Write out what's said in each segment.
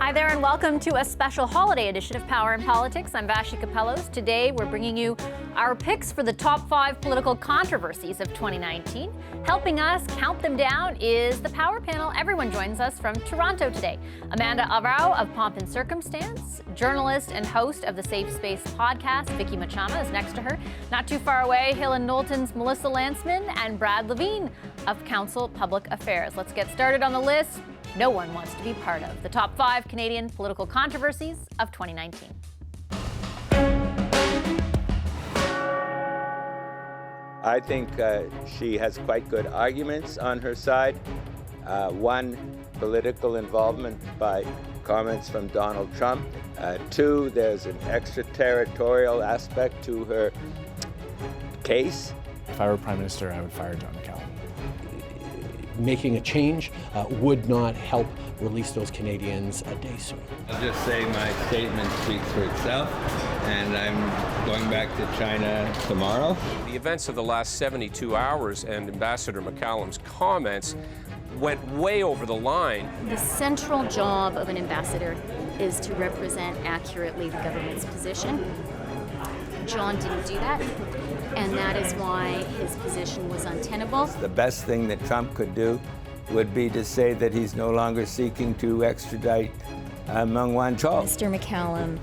Hi there and welcome to a special holiday edition of Power and Politics. I'm Vashi Capellos. Today we're bringing you our picks for the top 5 political controversies of 2019. Helping us count them down is the Power Panel. Everyone joins us from Toronto today. Amanda Arau of Pomp and Circumstance, journalist and host of the Safe Space podcast, Vicky Machama is next to her. Not too far away, Hill and Knowlton's Melissa Lanceman and Brad Levine of Council Public Affairs. Let's get started on the list no one wants to be part of. The top 5 Canadian political controversies of 2019. I think she has quite good arguments on her side. One, political involvement by comments from Donald Trump. 2, there's an extraterritorial aspect to her case. If I were Prime Minister, I would fire John McCallum. Making a change would not help release those Canadians a day soon. I'll just say my statement speaks for itself, and I'm going back to China tomorrow. The events of the last 72 hours and Ambassador McCallum's comments went way over the line. The central job of an ambassador is to represent accurately the government's position. John didn't do that, and that is why his position was untenable. The best thing that Trump could do would be to say that he's no longer seeking to extradite Meng Wanzhou. Mr. McCallum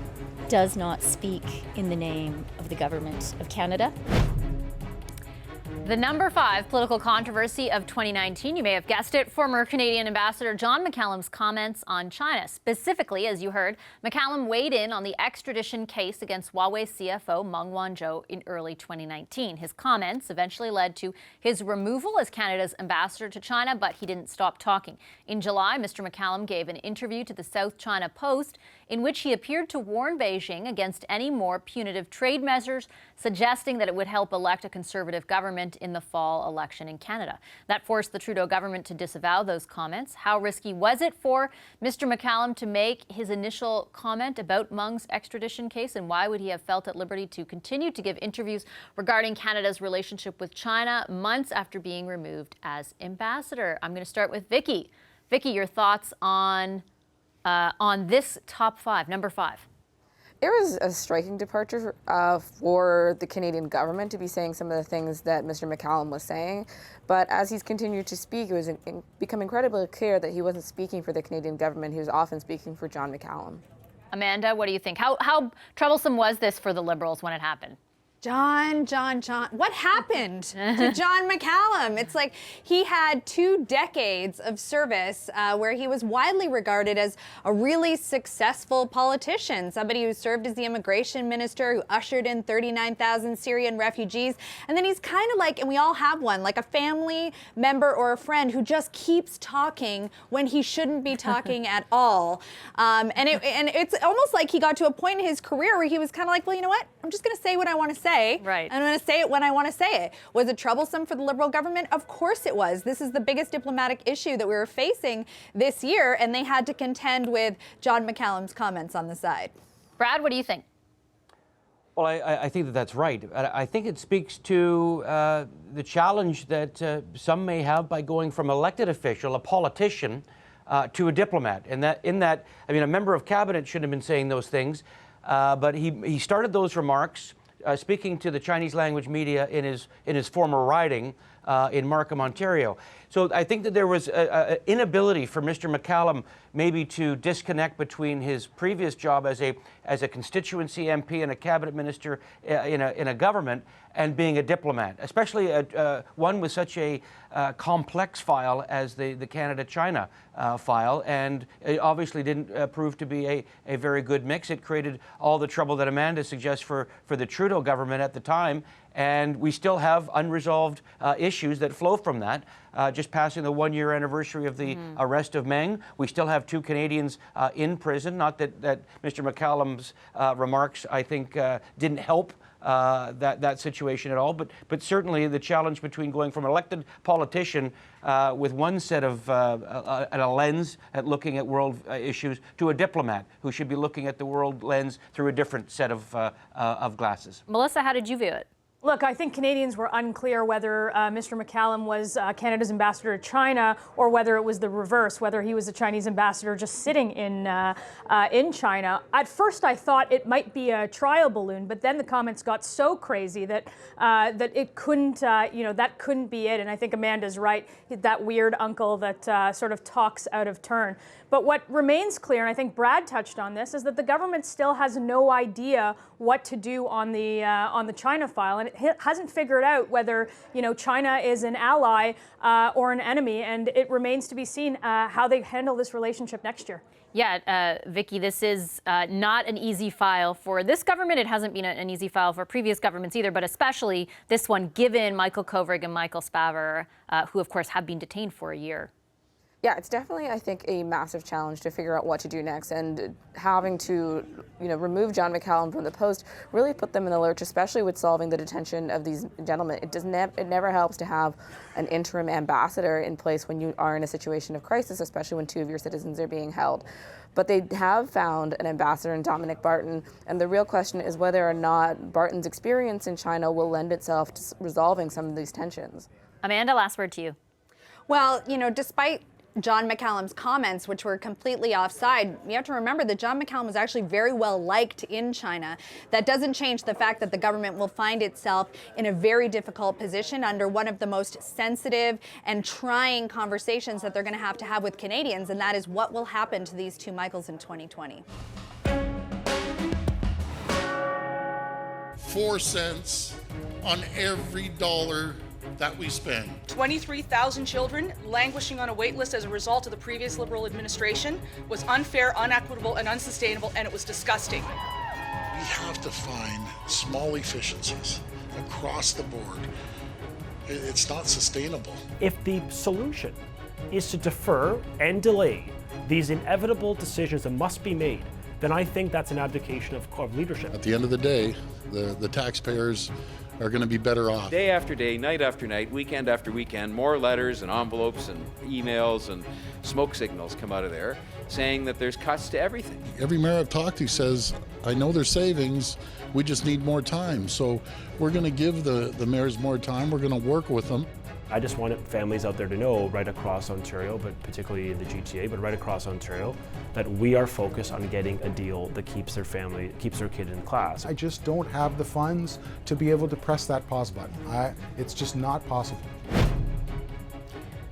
does not speak in the name of the government of Canada. The number 5 political controversy of 2019, you may have guessed it, former Canadian Ambassador John McCallum's comments on China. Specifically, as you heard, McCallum weighed in on the extradition case against Huawei CFO Meng Wanzhou in early 2019. His comments eventually led to his removal as Canada's ambassador to China, but he didn't stop talking. In July, Mr. McCallum gave an interview to the South China Post in which he appeared to warn Beijing against any more punitive trade measures, suggesting that it would help elect a conservative government in the fall election in Canada. That forced the Trudeau government to disavow those comments. How risky was it for Mr. McCallum to make his initial comment about Meng's extradition case, and why would he have felt at liberty to continue to give interviews regarding Canada's relationship with China months after being removed as ambassador? I'm going to start with Vicky. Vicky, your thoughts on this top 5, number 5. It was a striking departure for the Canadian government to be saying some of the things that Mr. McCallum was saying. But as he's continued to speak, it was become incredibly clear that he wasn't speaking for the Canadian government. He was often speaking for John McCallum. Amanda, what do you think? How troublesome was this for the Liberals when it happened? John, what happened to John McCallum? It's like he had 2 decades of service where he was widely regarded as a really successful politician, somebody who served as the immigration minister, who ushered in 39,000 Syrian refugees. And then he's kind of like, and we all have one, like a family member or a friend who just keeps talking when he shouldn't be talking at all. And it's almost like he got to a point in his career where he was kind of like, well, you know what? I'm just going to say what I want to say. Right. I'm going to say it when I want to say it. Was it troublesome for the Liberal government? Of course it was. This is the biggest diplomatic issue that we were facing this year, and they had to contend with John McCallum's comments on the side. Brad, what do you think? Well, I think that's right. I think it speaks to the challenge that some may have by going from elected official, a politician, to a diplomat. And that, I mean, a member of cabinet shouldn't have been saying those things, but he started those remarks speaking to the Chinese language media in his former riding in Markham, Ontario. So I think that there was an inability for Mr. McCallum maybe to disconnect between his previous job as a constituency MP and a cabinet minister in a government and being a diplomat, especially one with such a complex file as the Canada-China file, and it obviously didn't prove to be a very good mix. It created all the trouble that Amanda suggests for the Trudeau government at the time, and we still have unresolved issues that flow from that. Just passing the 1-year anniversary of the arrest of Meng, we still have 2 Canadians in prison. Not that Mr. McCallum's remarks, I think, didn't help that situation at all, but certainly the challenge between going from an elected politician with one set of a lens at looking at world issues to a diplomat who should be looking at the world lens through a different set of glasses. Melissa, how did you view it? Look, I think Canadians were unclear whether Mr. McCallum was Canada's ambassador to China or whether it was the reverse, whether he was a Chinese ambassador just sitting in China. At first, I thought it might be a trial balloon, but then the comments got so crazy that that it couldn't, that couldn't be it. And I think Amanda's right, that weird uncle that sort of talks out of turn. But what remains clear, and I think Brad touched on this, is that the government still has no idea what to do on the China file, and it hasn't figured out whether China is an ally or an enemy, and it remains to be seen how they handle this relationship next year. Yeah, Vicky, this is not an easy file for this government. It hasn't been an easy file for previous governments either, but especially this one, given Michael Kovrig and Michael Spavor, who of course have been detained for a year. Yeah, it's definitely, I think, a massive challenge to figure out what to do next, and having to, remove John McCallum from the post really put them in the lurch, especially with solving the detention of these gentlemen. It never helps to have an interim ambassador in place when you are in a situation of crisis, especially when two of your citizens are being held. But they have found an ambassador in Dominic Barton, and the real question is whether or not Barton's experience in China will lend itself to resolving some of these tensions. Amanda, last word to you. Well, despite John McCallum's comments, which were completely offside, you have to remember that John McCallum was actually very well liked in China. That doesn't change the fact that the government will find itself in a very difficult position under one of the most sensitive and trying conversations that they're going to have with Canadians, and that is what will happen to these two Michaels in 2020. 4 cents on every dollar that we spend. 23,000 children languishing on a wait list as a result of the previous Liberal administration was unfair, unequitable, and unsustainable, and it was disgusting. We have to find small efficiencies across the board. It's not sustainable. If the solution is to defer and delay these inevitable decisions that must be made, then I think that's an abdication of leadership. At the end of the day, the taxpayers are going to be better off. Day after day, night after night, weekend after weekend, more letters and envelopes and emails and smoke signals come out of there saying that there's cuts to everything. Every mayor I've talked to says, I know there's savings, we just need more time. So we're going to give the mayors more time, we're going to work with them. I just want families out there to know right across Ontario, but particularly in the GTA, but right across Ontario, that we are focused on getting a deal that keeps their family, keeps their kid in class. I just don't have the funds to be able to press that pause button. It's just not possible.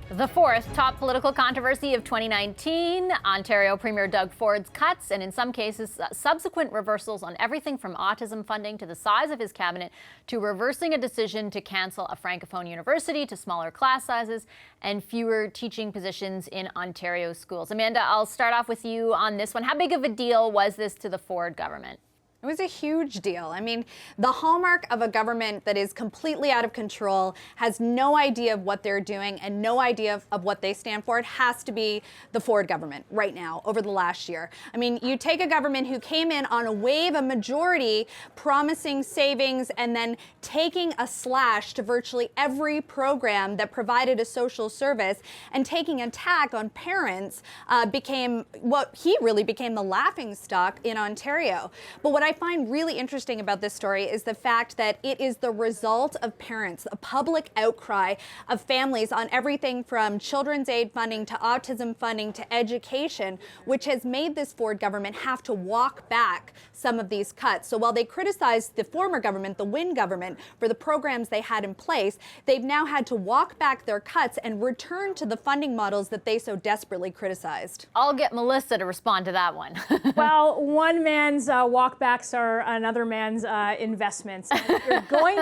The fourth top political controversy of 2019, Ontario Premier Doug Ford's cuts and in some cases subsequent reversals on everything from autism funding to the size of his cabinet to reversing a decision to cancel a Francophone university to smaller class sizes and fewer teaching positions in Ontario schools. Amanda, I'll start off with you on this one. How big of a deal was this to the Ford government? It was a huge deal. I mean, the hallmark of a government that is completely out of control, has no idea of what they're doing and no idea of what they stand for, it has to be the Ford government right now over the last year. I mean, you take a government who came in on a wave, a majority, promising savings and then taking a slash to virtually every program that provided a social service and taking an attack on parents became what he really became the laughingstock in Ontario. But what I find really interesting about this story is the fact that it is the result of parents, a public outcry of families on everything from children's aid funding to autism funding to education, which has made this Ford government have to walk back some of these cuts. So while they criticized the former government, the Wynne government, for the programs they had in place, they've now had to walk back their cuts and return to the funding models that they so desperately criticized. I'll get Melissa to respond to that one. Well, one man's walkbacks are another man's investments. And if you're going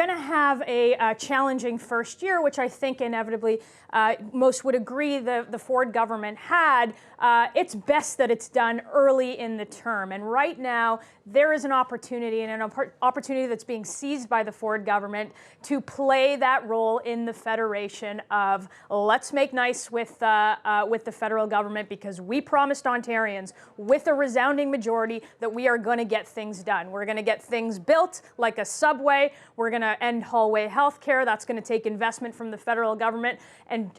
to have, a challenging first year, which I think inevitably most would agree the Ford government had, it's best that it's done early in the term. And right now, there is an opportunity, and an opportunity that's being seized by the Ford government to play that role in the federation of let's make nice with the federal government because we promised Ontarians with a resounding majority majority that we are going to get things done. We're going to get things built like a subway. We're going to end hallway health care. That's going to take investment from the federal government. And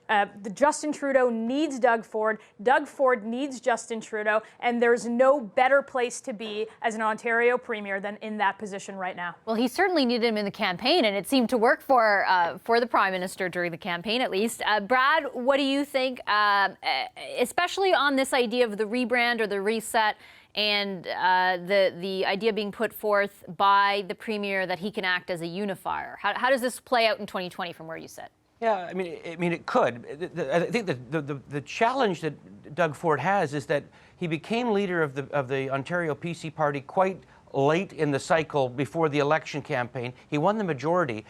Justin Trudeau needs Doug Ford. Doug Ford needs Justin Trudeau. And there's no better place to be as an Ontario premier than in that position right now. Well, he certainly needed him in the campaign, and it seemed to work for the Prime Minister during the campaign, at least. Brad, what do you think, especially on this idea of the rebrand or the reset and the idea being put forth by the Premier that he can act as a unifier? How does this play out in 2020 from where you sit? Yeah, I mean, it could. I think the challenge that Doug Ford has is that he became leader of the Ontario PC Party quite late in the cycle before the election campaign. He won the majority.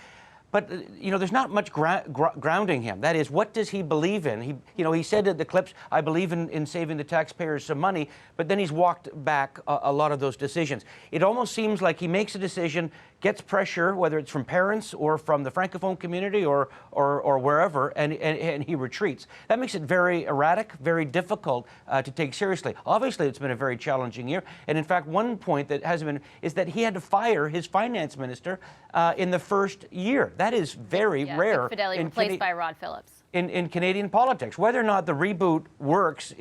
But, there's not much grounding him. That is, what does he believe in? He said at the clips, I believe in saving the taxpayers some money, but then he's walked back a lot of those decisions. It almost seems like he makes a decision, gets pressure, whether it's from parents or from the Francophone community or wherever, and he retreats. That makes it very erratic, very difficult to take seriously. Obviously, it's been a very challenging year. And in fact, one point that hasn't been is that he had to fire his finance minister in the first year. That is very rare. Fidelity replaced by Rod Phillips. In Canadian politics. Whether or not the reboot works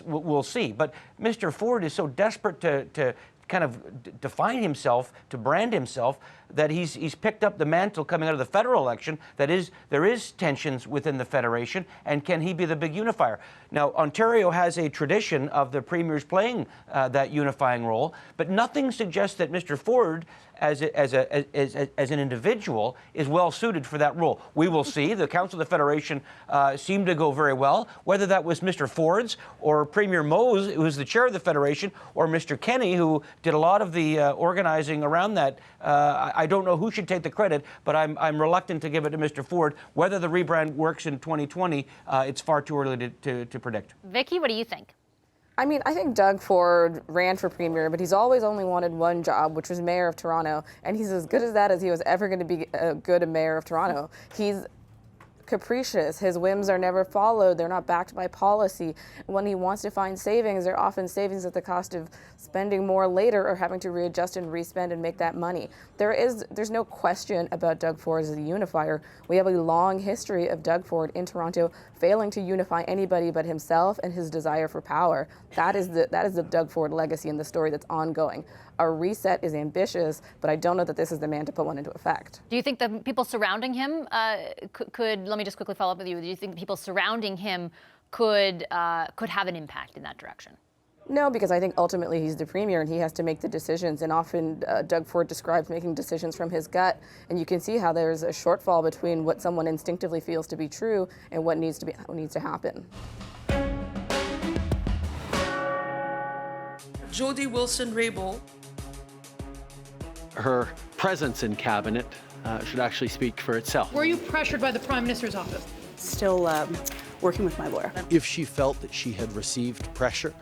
we'll see. But Mr. Ford is so desperate to kind of define himself, to brand himself, that he's picked up the mantle coming out of the federal election. That is, there is tensions within the Federation, and can he be the big unifier? Now, Ontario has a tradition of the premiers playing that unifying role, but nothing suggests that Mr. Ford, as an individual, is well suited for that role. We will see. The Council of the Federation seemed to go very well. Whether that was Mr. Ford's or Premier Mose, who was the chair of the Federation, or Mr. Kenney, who did a lot of the organizing around that, I don't know who should take the credit, but I'm reluctant to give it to Mr. Ford. Whether the rebrand works in 2020, it's far too early to predict. Vicky, what do you think? I mean, I think Doug Ford ran for premier, but he's always only wanted one job, which was mayor of Toronto, and he's as good as that as he was ever going to be a good mayor of Toronto. He's capricious. His whims are never followed. They're not backed by policy. When he wants to find savings, they're often savings at the cost of spending more later or having to readjust and respend and make that money. There's no question about Doug Ford as a unifier. We have a long history of Doug Ford in Toronto failing to unify anybody but himself and his desire for power. That is the Doug Ford legacy and the story that's ongoing. A reset is ambitious, but I don't know that this is the man to put one into effect. Do you think the people surrounding him could, let me just quickly follow up with you, do you think the people surrounding him could have an impact in that direction? No, because I think ultimately he's the premier and he has to make the decisions, and often Doug Ford describes making decisions from his gut, and you can see how there's a shortfall between what someone instinctively feels to be true and what needs to happen. Jody Wilson-Raybould. Her presence in cabinet should actually speak for itself. Were you pressured by the Prime Minister's office? Still working with my lawyer. If she felt that she had received pressure,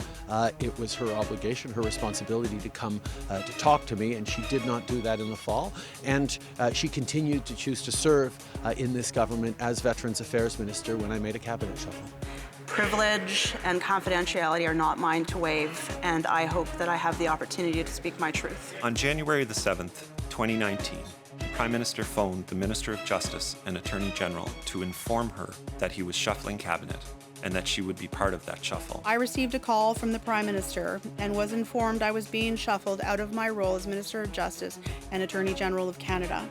it was her obligation, her responsibility to come to talk to me, and she did not do that in the fall. And she continued to choose to serve in this government as Veterans Affairs Minister when I made a cabinet shuffle. Privilege and confidentiality are not mine to waive, and I hope that I have the opportunity to speak my truth. On January the 7th, 2019, the Prime Minister phoned the Minister of Justice and Attorney General to inform her that he was shuffling cabinet and that she would be part of that shuffle. I received a call from the Prime Minister and was informed I was being shuffled out of my role as Minister of Justice and Attorney General of Canada.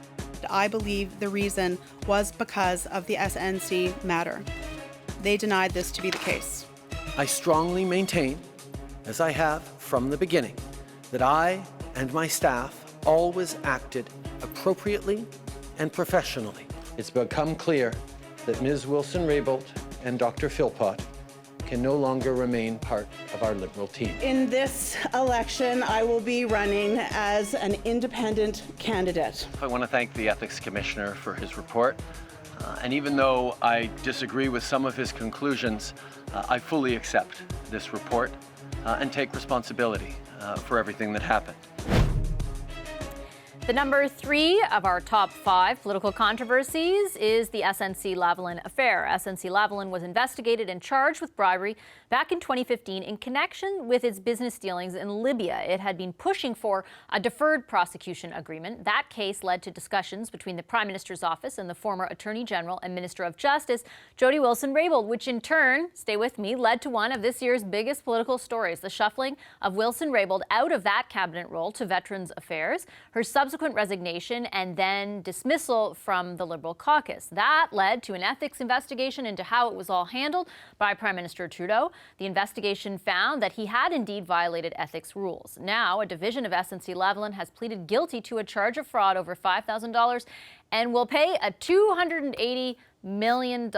I believe the reason was because of the SNC matter. They denied this to be the case. I strongly maintain, as I have from the beginning, that I and my staff always acted appropriately and professionally. It's become clear that Ms. Wilson-Raybould and Dr. Philpott can no longer remain part of our Liberal team. In this election, I will be running as an independent candidate. I want to thank the Ethics Commissioner for his report. And even though I disagree with some of his conclusions, I fully accept this report and take responsibility for everything that happened. The number 3 of our top 5 political controversies is the snc-lavalin affair. snc-lavalin was investigated and charged with bribery back in 2015 in connection with its business dealings in Libya. It had been pushing for a deferred prosecution agreement. That case led to discussions between the Prime Minister's office and the former Attorney General and Minister of Justice, Jody Wilson-Raybould, which in turn, stay with me, led to one of this year's biggest political stories, the shuffling of Wilson-Raybould out of that cabinet role to Veterans Affairs, her subsequent resignation, and then dismissal from the Liberal caucus. That led to an ethics investigation into how it was all handled by Prime Minister Trudeau. The investigation found that he had indeed violated ethics rules. Now, a division of snc-lavalin has pleaded guilty to a charge of fraud over $5,000 and will pay a $280 million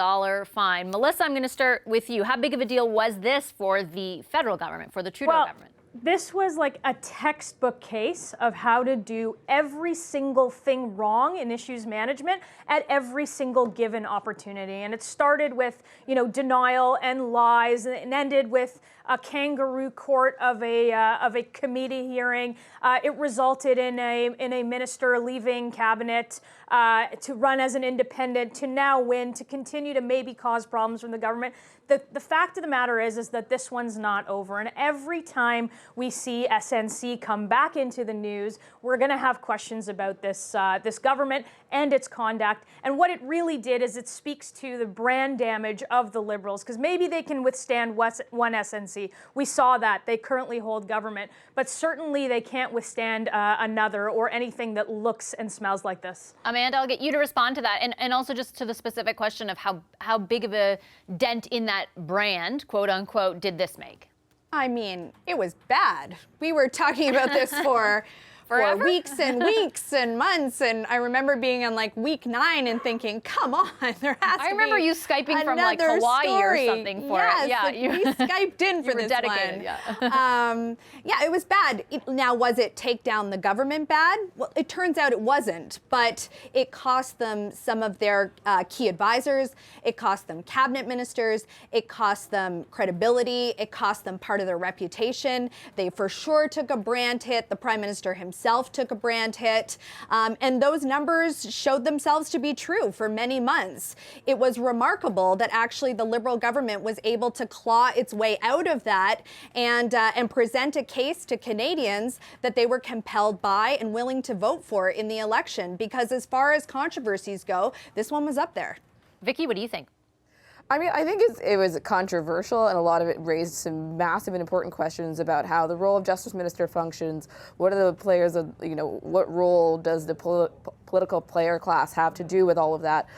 fine. Melissa, I'm going to start with you. How big of a deal was this for the federal government, for the Trudeau government? This was like a textbook case of how to do every single thing wrong in issues management at every single given opportunity. And it started with, denial and lies, and ended with a kangaroo court of a committee hearing. It resulted in a minister leaving cabinet to run as an independent, to now win, to continue to maybe cause problems from the government. The fact of the matter is that this one's not over. And every time we see SNC come back into the news, we're going to have questions about this government and its conduct. And what it really did is it speaks to the brand damage of the Liberals, because maybe they can withstand one SNC. We saw that. They currently hold government. But certainly they can't withstand another or anything that looks and smells like this. Amanda, I'll get you to respond to that. And also just to the specific question of how big of a dent in that brand, quote unquote, did this make? I mean, it was bad. We were talking about this for weeks and weeks and months, and I remember being on like week 9 and thinking, come on, there has to be. I remember you Skyping from like Hawaii or something for it. Yeah, we Skyped in for this dedicated, one. Yeah, it was bad. Now, was it take down the government bad? Well, it turns out it wasn't, but it cost them some of their key advisors. It cost them cabinet ministers. It cost them credibility. It cost them part of their reputation. They for sure took a brand hit. The Prime Minister himself took a brand hit, and those numbers showed themselves to be true for many months. It was remarkable that actually the Liberal government was able to claw its way out of that and present a case to Canadians that they were compelled by and willing to vote for in the election, because as far as controversies go, this one was up there. Vicky, what do you think? I mean, I think it was controversial, and a lot of it raised some massive and important questions about how the role of Justice Minister functions. What are the players of, what role does the political player class have to do with all of that?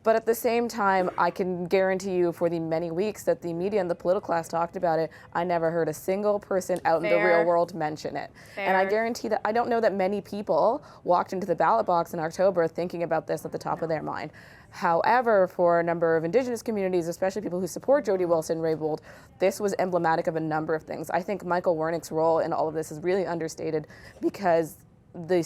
But at the same time, I can guarantee you for the many weeks that the media and the political class talked about it, I never heard a single person out in the real world mention it. And I guarantee that I don't know that many people walked into the ballot box in October thinking about this at the top of their mind. However, for a number of Indigenous communities, especially people who support Jody Wilson-Raybould, this was emblematic of a number of things. I think Michael Wernick's role in all of this is really understated, because the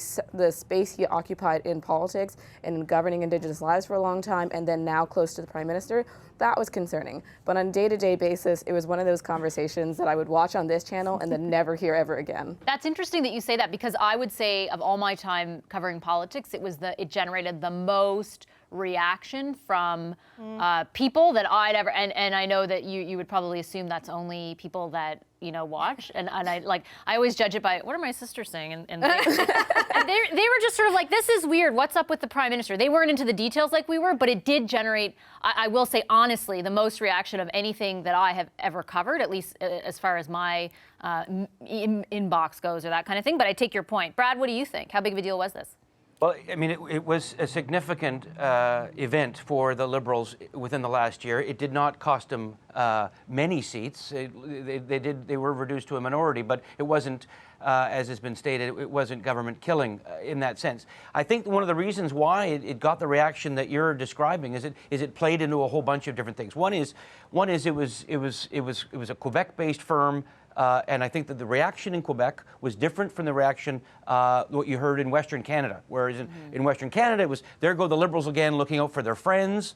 space he occupied in politics and in governing Indigenous lives for a long time, and then now close to the Prime Minister, that was concerning. But on a day-to-day basis, it was one of those conversations that I would watch on this channel and then never hear ever again. That's interesting that you say that, because I would say of all my time covering politics, it generated the most reaction from people that I'd ever, and I know that you would probably assume that's only people that watch, and I always judge it by what are my sisters saying, and they were just sort of like, this is weird, what's up with the Prime Minister? They weren't into the details like we were, but it did generate, I will say honestly, the most reaction of anything that I have ever covered, at least as far as my inbox goes or that kind of thing. But I take your point. Brad, what do you think? How big of a deal was this? Well, I mean, it was a significant event for the Liberals within the last year. It did not cost them many seats. They were reduced to a minority, but it wasn't, as has been stated, it wasn't government killing in that sense. I think one of the reasons why it got the reaction that you're describing is it played into a whole bunch of different things. One is it was a Quebec-based firm. And I think that the reaction in Quebec was different from the reaction what you heard in Western Canada. Whereas in Western Canada, it was, there go the Liberals again looking out for their friends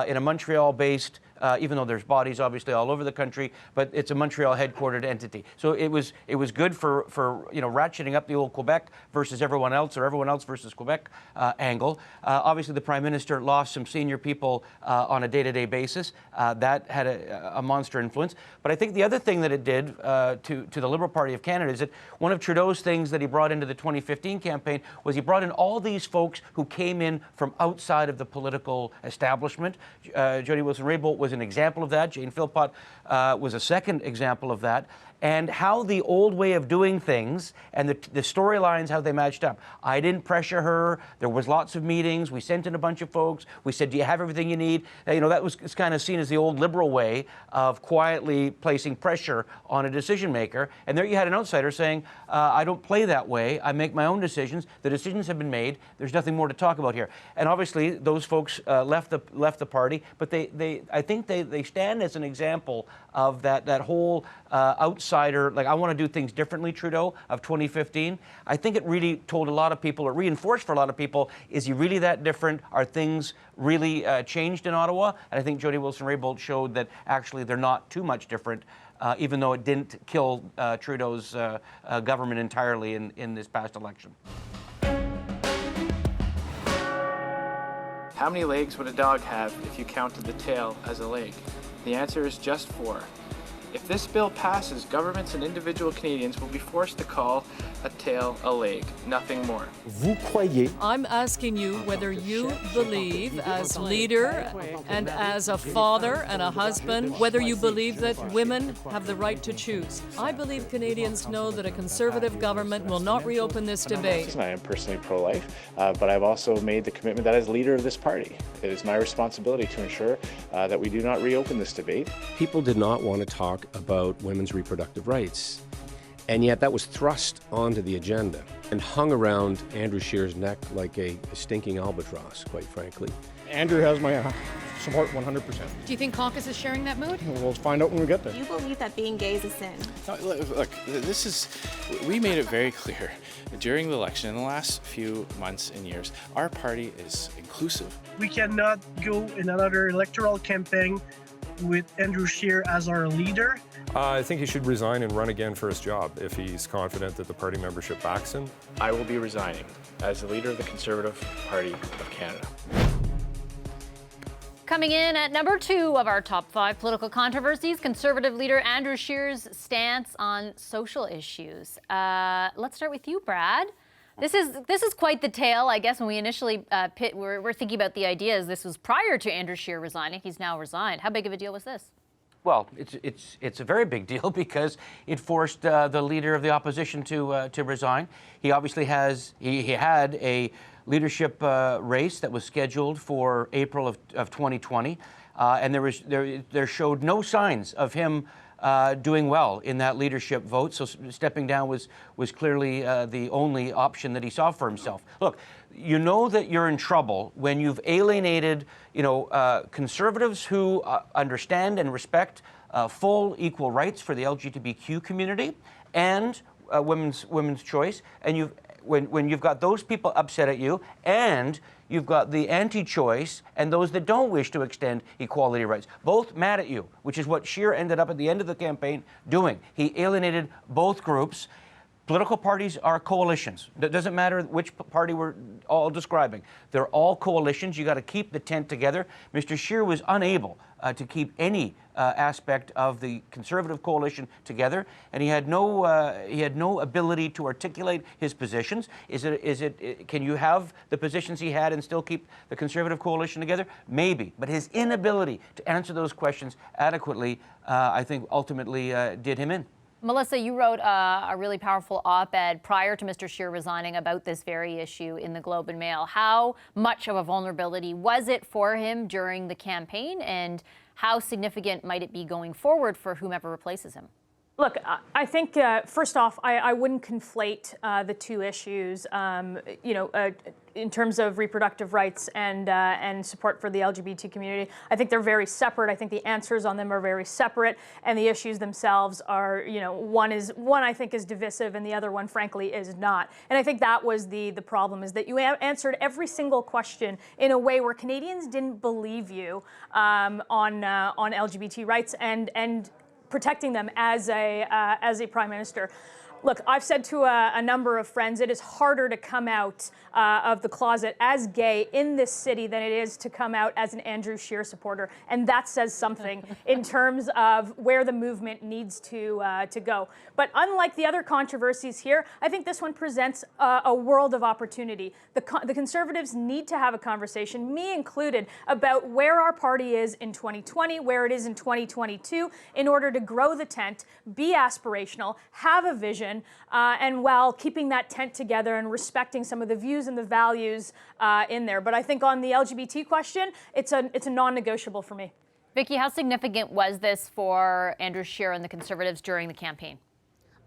in a Montreal-based even though there's bodies obviously all over the country, but it's a Montreal headquartered entity. So it was good for ratcheting up the old Quebec versus everyone else, or everyone else versus Quebec angle. Obviously, the Prime Minister lost some senior people on a day-to-day basis. That had a monster influence. But I think the other thing that it did to the Liberal Party of Canada is that one of Trudeau's things that he brought into the 2015 campaign was he brought in all these folks who came in from outside of the political establishment. Jody Wilson-Raybould was an example of that. Jane Philpott was a second example of that. And how the old way of doing things and the storylines, how they matched up. I didn't pressure her. There was lots of meetings. We sent in a bunch of folks. We said, do you have everything you need? That was kind of seen as the old Liberal way of quietly placing pressure on a decision maker. And there you had an outsider saying, I don't play that way. I make my own decisions. The decisions have been made. There's nothing more to talk about here. And obviously, those folks left the party. But I think they stand as an example of that whole outsider, like, I want to do things differently, Trudeau, of 2015. I think it really told a lot of people, or reinforced for a lot of people, is he really that different? Are things really changed in Ottawa? And I think Jody Wilson-Raybould showed that actually they're not too much different, even though it didn't kill Trudeau's government entirely in this past election. How many legs would a dog have if you counted the tail as a leg? The answer is just 4. If this bill passes, governments and individual Canadians will be forced to call a tail a leg, nothing more. I'm asking you whether you believe, as leader and as a father and a husband, whether you believe that women have the right to choose. I believe Canadians know that a Conservative government will not reopen this debate. I am personally pro-life, but I've also made the commitment that as leader of this party, it is my responsibility to ensure that we do not reopen this debate. People did not want to talk about women's reproductive rights, and yet that was thrust onto the agenda and hung around Andrew Scheer's neck like a stinking albatross, quite frankly. Andrew has my support 100%. Do you think caucus is sharing that mood? We'll find out when we get there. Do you believe that being gay is a sin? No, look, we made it very clear during the election, in the last few months and years, our party is inclusive. We cannot go in another electoral campaign with Andrew Scheer as our leader. I think he should resign and run again for his job if he's confident that the party membership backs him. I will be resigning as the leader of the Conservative Party of Canada. Coming in at number 2 of our top 5 political controversies, Conservative leader Andrew Scheer's stance on social issues. Let's start with you, Brad. This is quite the tale, I guess. When we initially we're thinking about the ideas, this was prior to Andrew Scheer resigning. He's now resigned. How big of a deal was this? Well, it's a very big deal because it forced the leader of the opposition to resign. He obviously he had a leadership race that was scheduled for April of 2020, and there showed no signs of him doing well in that leadership vote. So stepping down was clearly the only option that he saw for himself. Look, you know that you're in trouble when you've alienated, conservatives who understand and respect full equal rights for the LGBTQ community and women's choice, and when you've got those people upset at you, and you've got the anti-choice and those that don't wish to extend equality rights, both mad at you, which is what Scheer ended up at the end of the campaign doing. He alienated both groups. Political parties are coalitions. It doesn't matter which party we're all describing. They're all coalitions. You got to keep the tent together. Mr. Scheer was unable to keep any aspect of the Conservative coalition together, and he had no ability to articulate his positions. Can you have the positions he had and still keep the Conservative coalition together? Maybe, but his inability to answer those questions adequately, I think, ultimately did him in. Melissa, you wrote a really powerful op-ed prior to Mr. Scheer resigning about this very issue in the Globe and Mail. How much of a vulnerability was it for him during the campaign, and how significant might it be going forward for whomever replaces him? Look, I think, first off, I wouldn't conflate the two issues, in terms of reproductive rights and support for the LGBT community. I think they're very separate. I think the answers on them are very separate, and the issues themselves are, one I think is divisive, and the other one, frankly, is not. And I think that was the problem, is that you answered every single question in a way where Canadians didn't believe you on LGBT rights and protecting them as a prime minister. Look, I've said to a number of friends, it is harder to come out of the closet as gay in this city than it is to come out as an Andrew Scheer supporter. And that says something in terms of where the movement needs to go. But unlike the other controversies here, I think this one presents a world of opportunity. The Conservatives need to have a conversation, me included, about where our party is in 2020, where it is in 2022, in order to grow the tent, be aspirational, have a vision, and while keeping that tent together and respecting some of the views and the values in there. But I think on the LGBT question, it's a non-negotiable for me. Vicky, how significant was this for Andrew Scheer and the Conservatives during the campaign?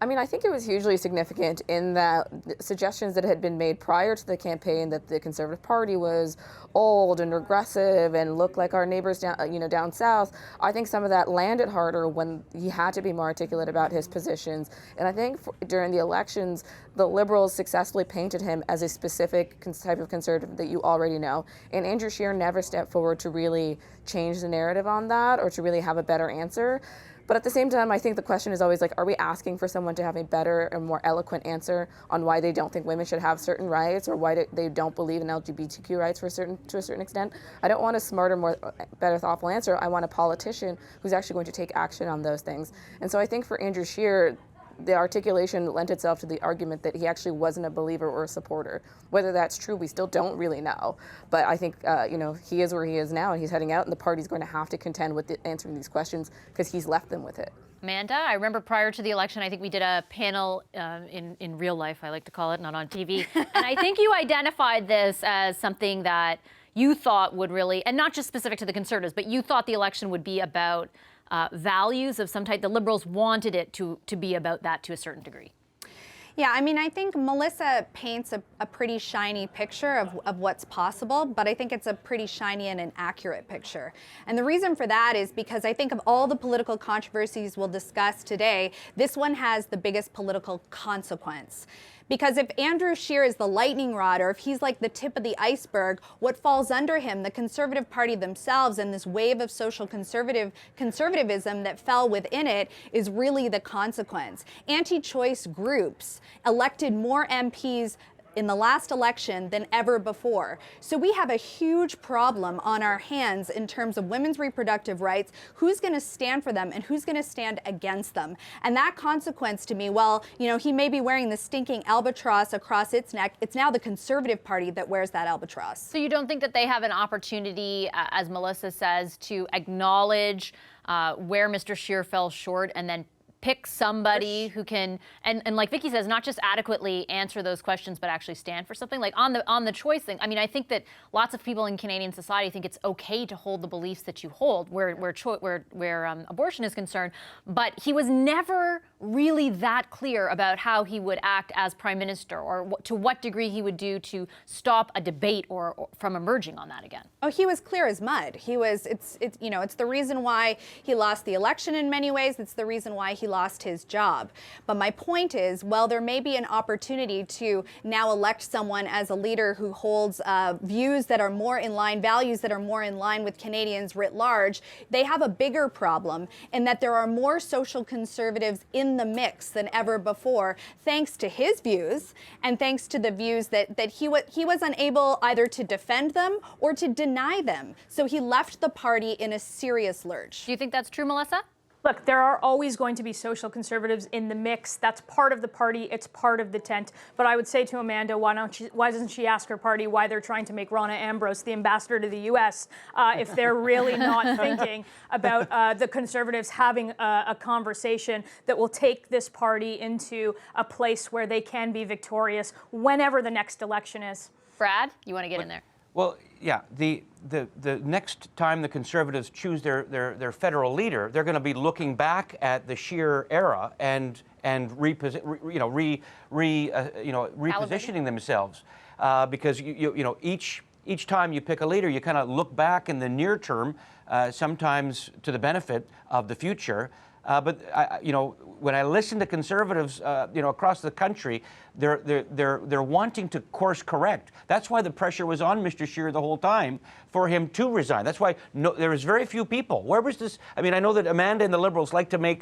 I mean, I think it was hugely significant in that suggestions that had been made prior to the campaign that the Conservative Party was old and regressive and looked like our neighbors down south. I think some of that landed harder when he had to be more articulate about his positions. And I think during the elections, the Liberals successfully painted him as a specific type of conservative that you already know. And Andrew Scheer never stepped forward to really change the narrative on that or to really have a better answer. But at the same time, I think the question is always like, are we asking for someone to have a better and more eloquent answer on why they don't think women should have certain rights or why they don't believe in LGBTQ rights to a certain extent? I don't want a smarter, better, thoughtful answer. I want a politician who's actually going to take action on those things. And so I think for Andrew Scheer, the articulation lent itself to the argument that he actually wasn't a believer or a supporter. Whether that's true, we still don't really know. But I think, he is where he is now, and he's heading out, and the party's going to have to contend with answering these questions because he's left them with it. Amanda, I remember prior to the election, I think we did a panel in real life, I like to call it, not on TV. And I think you identified this as something that you thought would really, and not just specific to the Conservatives, but you thought the election would be about values of some type. The Liberals wanted it to be about that to a certain degree. Yeah, I mean, I think Melissa paints a pretty shiny picture of what's possible, but I think it's a pretty shiny and an accurate picture. And the reason for that is because I think of all the political controversies we'll discuss today, this one has the biggest political consequence. Because if Andrew Scheer is the lightning rod, or if he's like the tip of the iceberg, what falls under him, the Conservative Party themselves and this wave of social conservatism that fell within it, is really the consequence. Anti-choice groups elected more MPs in the last election than ever before. So we have a huge problem on our hands in terms of women's reproductive rights, who's going to stand for them and who's going to stand against them. And that consequence to me, well, he may be wearing the stinking albatross across its neck, it's now the Conservative Party that wears that albatross. So you don't think that they have an opportunity, as Melissa says, to acknowledge where Mr. Scheer fell short and then pick somebody who can, and like Vicky says, not just adequately answer those questions, but actually stand for something? Like on the choice thing, I mean, I think that lots of people in Canadian society think it's okay to hold the beliefs that you hold, where abortion is concerned. But he was never really that clear about how he would act as prime minister, or to what degree he would do to stop a debate or from emerging on that again. Oh, he was clear as mud. It's the reason why he lost the election in many ways. It's the reason why he lost his job. But my point is, well, there may be an opportunity to now elect someone as a leader who holds views that are more in line, values that are more in line with Canadians writ large. They have a bigger problem in that there are more social conservatives in the mix than ever before, thanks to his views and thanks to the views that he was unable either to defend them or to deny them. So he left the party in a serious lurch. Do you think that's true, Melissa? Look, there are always going to be social conservatives in the mix. That's part of the party. It's part of the tent. But I would say to Amanda, why doesn't she ask her party why they're trying to make Ronna Ambrose the ambassador to the U.S. If they're really not thinking about the Conservatives having a conversation that will take this party into a place where they can be victorious whenever the next election is. Brad, you want to get in there? Well, yeah, the next time the Conservatives choose their federal leader, they're going to be looking back at the Scheer era and repositioning themselves, because each time you pick a leader, you kind of look back in the near term, sometimes to the benefit of the future. But when I listen to Conservatives, across the country, they're wanting to course correct. That's why the pressure was on Mr. Scheer the whole time for him to resign. That's why there was very few people. Where was this? I mean, I know that Amanda and the Liberals like to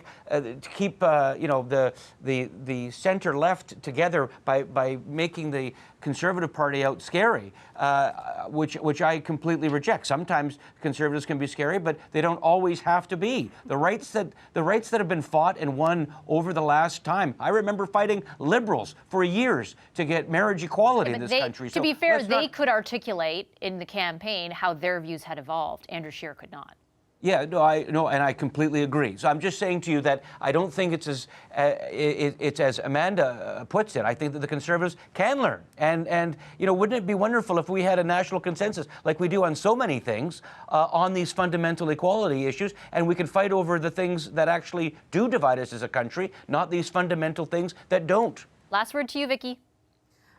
keep the center left together by making the Conservative Party out scary, which I completely reject. Sometimes Conservatives can be scary, but they don't always have to be. The rights that have been fought and won over the last time. I remember fighting Liberals for years to get marriage equality in this country. To be fair, they could articulate in the campaign how their views had evolved. Andrew Scheer could not. Yeah, and I completely agree. So I'm just saying to you that I don't think it's as Amanda puts it. I think that the Conservatives can learn, and wouldn't it be wonderful if we had a national consensus like we do on so many things on these fundamental equality issues, and we could fight over the things that actually do divide us as a country, not these fundamental things that don't. Last word to you, Vicky.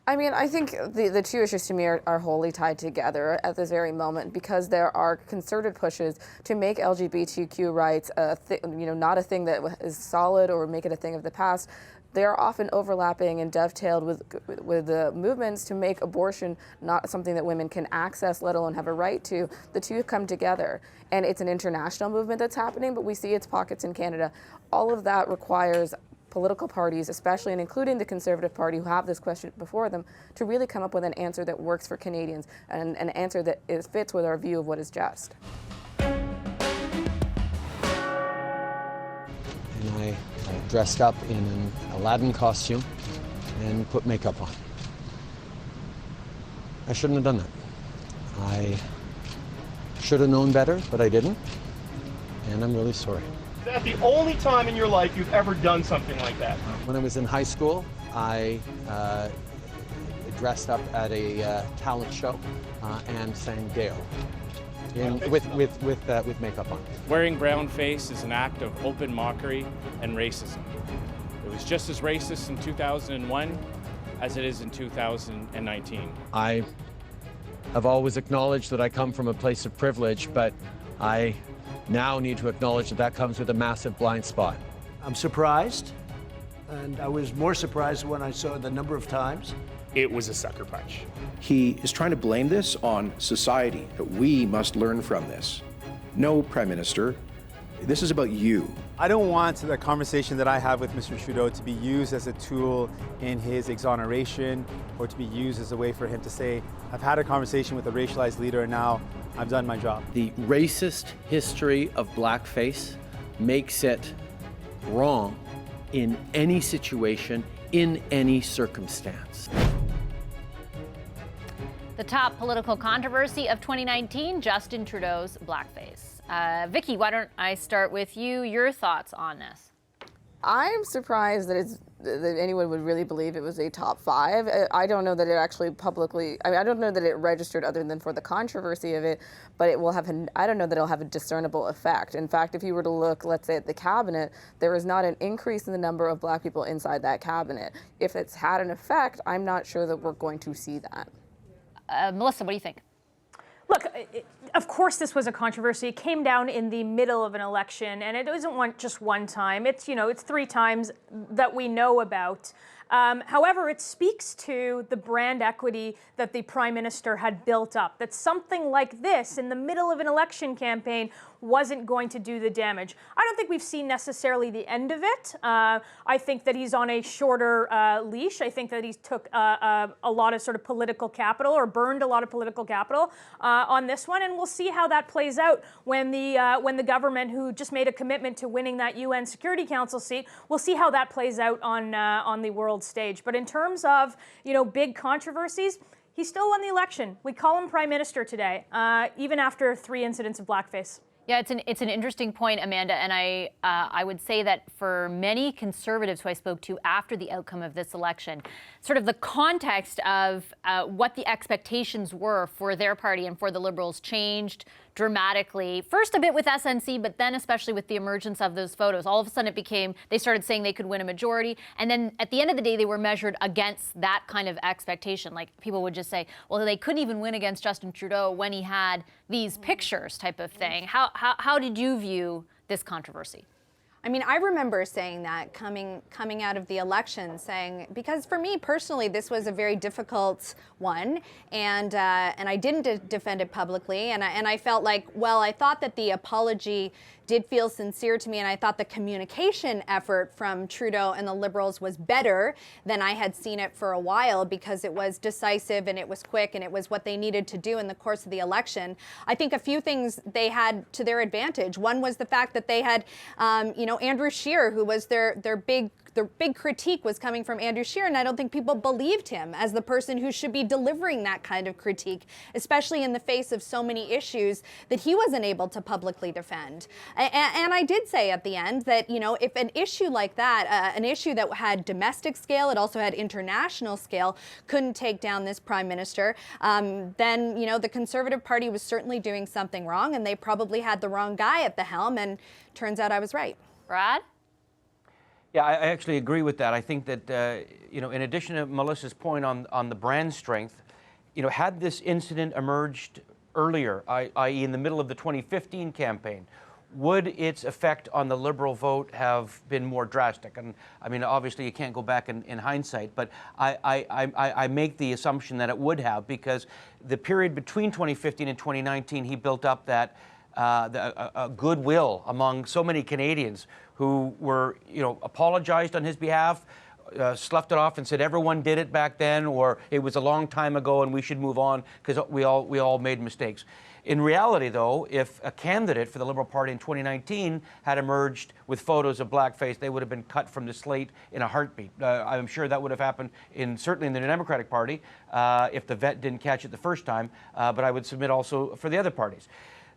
I mean, I think the two issues to me are wholly tied together at this very moment, because there are concerted pushes to make LGBTQ rights not a thing that is solid or make it a thing of the past. They are often overlapping and dovetailed with the movements to make abortion not something that women can access, let alone have a right to. The two come together, and it's an international movement that's happening, but we see its pockets in Canada. All of that requires political parties, especially and including the Conservative Party, who have this question before them, to really come up with an answer that works for Canadians and an answer that fits with our view of what is just. And I dressed up in an Aladdin costume and put makeup on. I shouldn't have done that. I should have known better, but I didn't, and I'm really sorry. Is that the only time in your life you've ever done something like that? When I was in high school, I dressed up at a talent show and sang Dale with makeup on. Wearing brown face is an act of open mockery and racism. It was just as racist in 2001 as it is in 2019. I have always acknowledged that I come from a place of privilege, but I now need to acknowledge that comes with a massive blind spot. I'm surprised, and I was more surprised when I saw the number of times. It was a sucker punch. He is trying to blame this on society, that we must learn from this. No, Prime Minister, this is about you. I don't want the conversation that I have with Mr. Trudeau to be used as a tool in his exoneration, or to be used as a way for him to say, I've had a conversation with a racialized leader and now I've done my job. The racist history of blackface makes it wrong in any situation, in any circumstance. The top political controversy of 2019, Justin Trudeau's blackface. Vicky, why don't I start with you? Your thoughts on this? I'm surprised that anyone would really believe it was a top 5. I don't know that it actually publicly, I don't know that it registered other than for the controversy of it, but it will have, I don't know that it'll have a discernible effect. In fact, if you were to look, let's say, at the cabinet, there is not an increase in the number of black people inside that cabinet. If it's had an effect, I'm not sure that we're going to see that. Melissa, what do you think? Look, of course this was a controversy. It came down in the middle of an election, and it isn't just one time. It's 3 times that we know about. However, it speaks to the brand equity that the Prime Minister had built up, that something like this in the middle of an election campaign wasn't going to do the damage. I don't think we've seen necessarily the end of it. I think that he's on a shorter leash. I think that he took a lot of sort of political capital, or burned a lot of political capital on this one, and we'll see how that plays out when the government, who just made a commitment to winning that UN Security Council seat, we'll see how that plays out on the world stage. But in terms of big controversies, he still won the election. We call him Prime Minister today, even after 3 incidents of blackface. Yeah, it's an interesting point, Amanda, and I would say that for many Conservatives who I spoke to after the outcome of this election, sort of the context of what the expectations were for their party and for the Liberals changed dramatically. First a bit with SNC, but then especially with the emergence of those photos. All of a sudden they started saying they could win a majority, and then at the end of the day they were measured against that kind of expectation. Like people would just say, well, they couldn't even win against Justin Trudeau when he had these pictures type of thing. How did you view this controversy? I mean, I remember saying that coming out of the election, saying, because for me personally, this was a very difficult one, and I didn't defend it publicly, and I felt like, well, I thought that the apology did feel sincere to me, and I thought the communication effort from Trudeau and the Liberals was better than I had seen it for a while, because it was decisive and it was quick and it was what they needed to do in the course of the election. I think a few things they had to their advantage. One was the fact that they had, Andrew Scheer, who was their big critique was coming from Andrew Scheer, and I don't think people believed him as the person who should be delivering that kind of critique, especially in the face of so many issues that he wasn't able to publicly defend. And I did say at the end that, if an issue like that, an issue that had domestic scale, it also had international scale, couldn't take down this prime minister, then, the Conservative Party was certainly doing something wrong, and they probably had the wrong guy at the helm, and turns out I was right. Brad? Yeah, I actually agree with that. I think that, in addition to Melissa's point on the brand strength, had this incident emerged earlier, i.e. in the middle of the 2015 campaign, would its effect on the Liberal vote have been more drastic? And I mean, obviously you can't go back in hindsight, but I make the assumption that it would have, because the period between 2015 and 2019, he built up that goodwill among so many Canadians who were, apologized on his behalf, sloughed it off and said everyone did it back then, or it was a long time ago and we should move on because we all made mistakes. In reality, though, if a candidate for the Liberal Party in 2019 had emerged with photos of blackface, they would have been cut from the slate in a heartbeat. I'm sure that would have happened certainly in the Democratic Party if the vet didn't catch it the first time, but I would submit also for the other parties.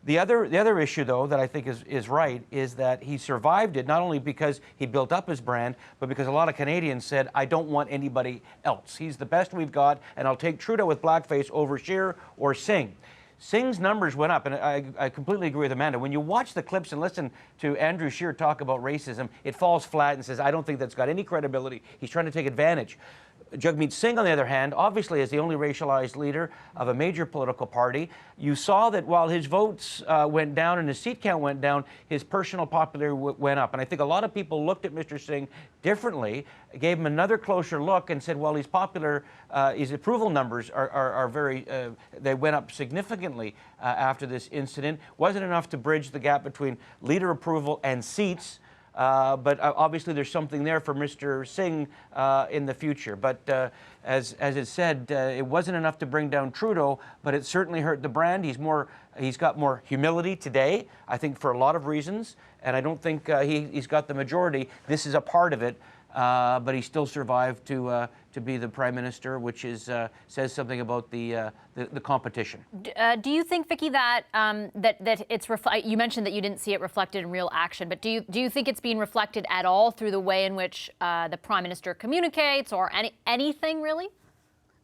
The other issue, though, that I think is right is that he survived it not only because he built up his brand, but because a lot of Canadians said, I don't want anybody else. He's the best we've got, and I'll take Trudeau with blackface over Scheer or Singh. Singh's numbers went up, and I completely agree with Amanda. When you watch the clips and listen to Andrew Scheer talk about racism, it falls flat and says, I don't think that's got any credibility. He's trying to take advantage. Jagmeet Singh, on the other hand, obviously is the only racialized leader of a major political party. You saw that while his votes went down and his seat count went down, his personal popularity went up. And I think a lot of people looked at Mr. Singh differently, gave him another closer look and said, well, he's popular, his approval numbers are very, they went up significantly after this incident. Wasn't enough to bridge the gap between leader approval and seats. But obviously there's something there for Mr. Singh in the future. But as it said, it wasn't enough to bring down Trudeau, but it certainly hurt the brand. He's got more humility today, I think, for a lot of reasons, and I don't think he's got the majority. This is a part of it, but he still survived to be the Prime Minister, which is says something about the competition. Do you think, Vicky, that that it's you mentioned that you didn't see it reflected in real action, but do you think it's being reflected at all through the way in which the Prime Minister communicates, or anything really?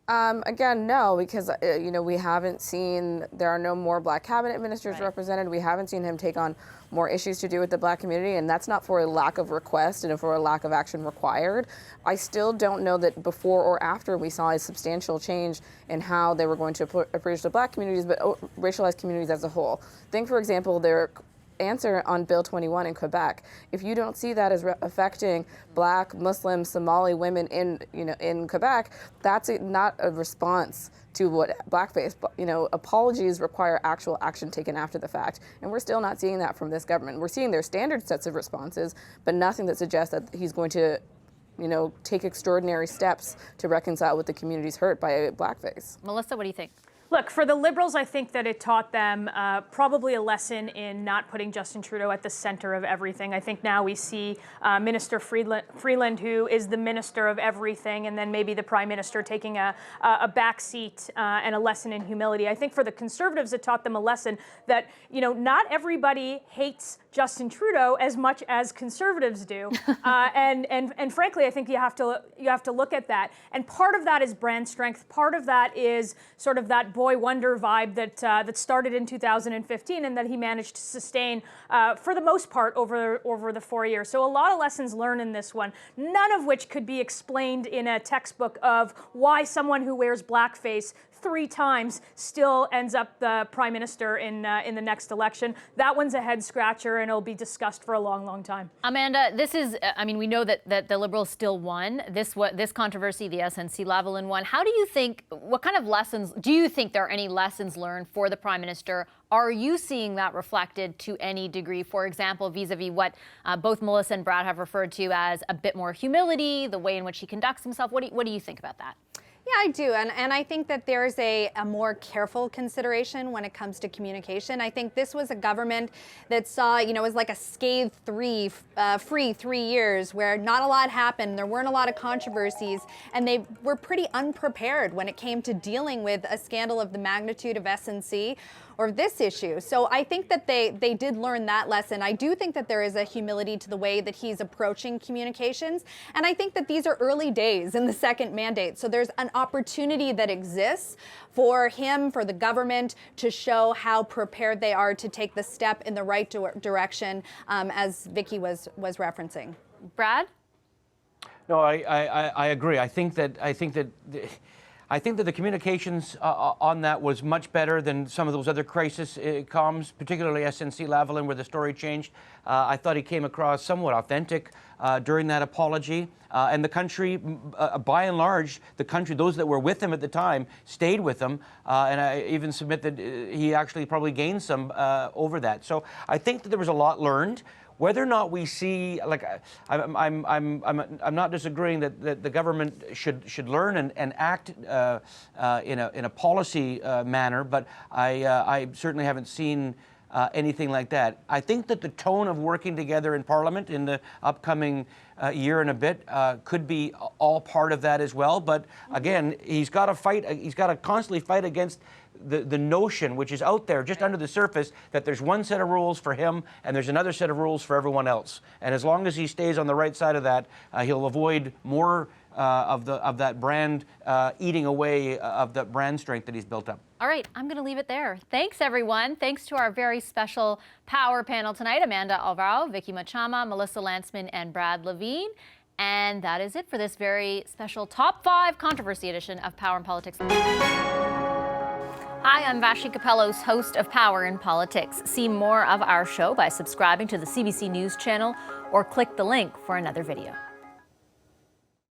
Again, no, because we haven't seen, there are no more Black cabinet ministers represented. We haven't seen him take on more issues to do with the Black community, and that's not for a lack of request and for a lack of action required. I still don't know that before or after we saw a substantial change in how they were going to approach the Black communities, but racialized communities as a whole. Think, for example, their answer on Bill 21 in Quebec. If you don't see that as affecting Black, Muslim, Somali women in Quebec, that's not a response to what blackface. Apologies require actual action taken after the fact, and we're still not seeing that from this government. We're seeing their standard sets of responses, but nothing that suggests that he's going to take extraordinary steps to reconcile with the communities hurt by blackface. Melissa, what do you think? Look, for the Liberals, I think that it taught them probably a lesson in not putting Justin Trudeau at the center of everything. I think now we see Minister Freeland, who is the minister of everything, and then maybe the Prime Minister taking a back seat and a lesson in humility. I think for the Conservatives, it taught them a lesson that, you know, not everybody hates Justin Trudeau as much as Conservatives do, and frankly, I think you have to look at that. And part of that is brand strength. Part of that is sort of that boy wonder vibe that started in 2015 and that he managed to sustain for the most part over the 4 years. So a lot of lessons learned in this one, none of which could be explained in a textbook of why someone who wears blackface 3 times still ends up the Prime Minister in the next election. That one's a head scratcher, and it'll be discussed for a long, long time. Amanda, this is, I mean, we know that the Liberals still won this controversy, the snc-lavalin one. How do you think, what kind of lessons, do you think there are any lessons learned for the Prime Minister? Are you seeing that reflected to any degree, for example, vis-a-vis what both Melissa and Brad have referred to as a bit more humility, the way in which he conducts himself? What do you think about that? Yeah, I do. And I think that there's a more careful consideration when it comes to communication. I think this was a government that saw, you know, it was like a scathed free 3 years where not a lot happened. There weren't a lot of controversies, and they were pretty unprepared when it came to dealing with a scandal of the magnitude of SNC or this issue. So I think that they did learn that lesson. I do think that there is a humility to the way that he's approaching communications. And I think that these are early days in the second mandate. So there's an opportunity that exists for him, for the government, to show how prepared they are to take the step in the right direction, as Vicky was referencing. Brad? No, I agree. I think that the communications on that was much better than some of those other crisis comms, particularly snc-lavalin, where the story changed. I thought he came across somewhat authentic during that apology. And the country, by and large, those that were with him at the time, stayed with him. And I even submit that he actually probably gained some over that. So I think that there was a lot learned. Whether or not we see, like, I'm not disagreeing that the government should learn and act in a policy manner, but I certainly haven't seen anything like that. I think that the tone of working together in Parliament in the upcoming year and a bit could be all part of that as well. But again, he's got to fight. He's got to constantly fight against the notion, which is out there just under the surface, that there's one set of rules for him and there's another set of rules for everyone else. And as long as he stays on the right side of that, he'll avoid more of that brand eating away of the brand strength that he's built up. All right, I'm going to leave it there. Thanks, everyone. Thanks to our very special Power panel tonight, Amanda Alvaro, Vicky Machama, Melissa Lantzman, and Brad Levine. And that is it for this very special Top 5 Controversy edition of Power in Politics. Hi, I'm Vashi Capellos, host of Power in Politics. See more of our show by subscribing to the CBC News channel or click the link for another video.